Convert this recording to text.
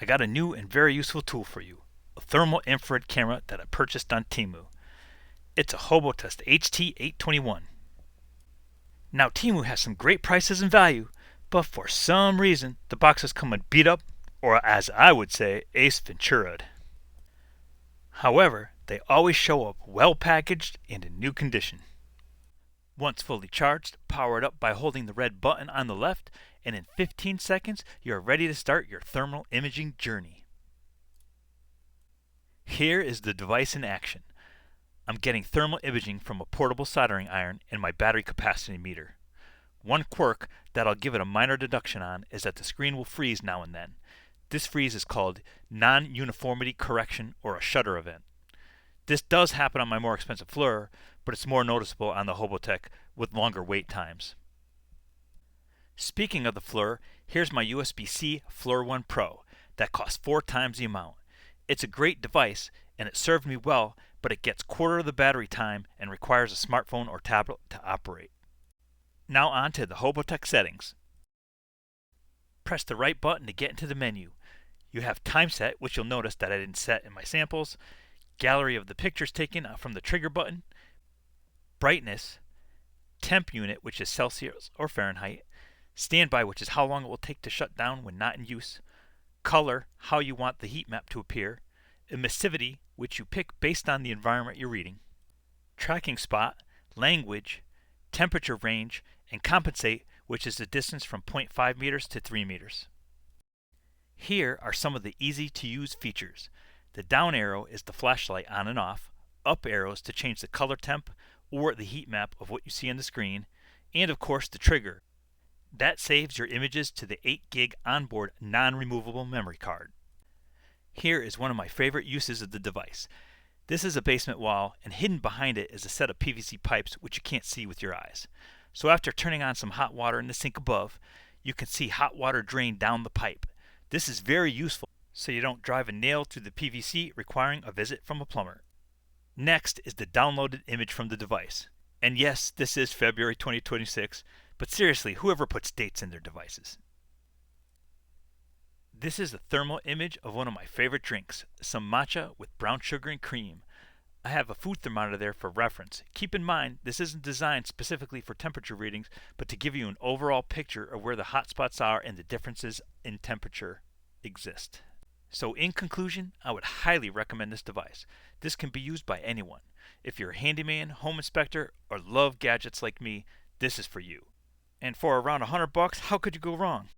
I got a new and very useful tool for you, a thermal infrared camera that I purchased on Temu. It's a Habotest HT821. Now Temu has some great prices and value, but for some reason the boxes come beat up, or as I would say, Ace Ventura'd. However, they always show up well packaged and in new condition. Once fully charged, power it up by holding the red button on the left, and in 15 seconds you are ready to start your thermal imaging journey. Here is the device in action. I'm getting thermal imaging from a portable soldering iron and my battery capacity meter. One quirk that I'll give it a minor deduction on is that the screen will freeze now and then. This freeze is called non-uniformity correction or a shutter event. This does happen on my more expensive FLIR, but it's more noticeable on the Habotest with longer wait times. Speaking of the FLIR, here's my USB-C FLIR 1 Pro that costs 4 times the amount. It's a great device and it served me well, but it gets quarter of the battery time and requires a smartphone or tablet to operate. Now on to the Habotest settings. Press the right button to get into the menu. You have time set, which you'll notice that I didn't set in my samples, gallery of the pictures taken from the trigger button, brightness, temp unit, which is Celsius or Fahrenheit, standby, which is how long it will take to shut down when not in use, color, how you want the heat map to appear, emissivity, which you pick based on the environment you're reading, tracking spot, language, temperature range, and compensate, which is the distance from 0.5 meters to 3 meters. Here are some of the easy to use features. The down arrow is the flashlight on and off, up arrows to change the color temp or the heat map of what you see on the screen, and of course the trigger. That saves your images to the 8 gig onboard non-removable memory card. Here is one of my favorite uses of the device. This is a basement wall, and hidden behind it is a set of PVC pipes which you can't see with your eyes. So after turning on some hot water in the sink above, you can see hot water drain down the pipe. This is very useful so you don't drive a nail through the PVC requiring a visit from a plumber. Next is the downloaded image from the device. And yes, this is February 2026, but seriously, whoever puts dates in their devices? This is a thermal image of one of my favorite drinks, some matcha with brown sugar and cream. I have a food thermometer there for reference. Keep in mind, this isn't designed specifically for temperature readings, but to give you an overall picture of where the hot spots are and the differences in temperature exist. So in conclusion, I would highly recommend this device. This can be used by anyone. If you're a handyman, home inspector, or love gadgets like me, this is for you. And for around $100, how could you go wrong?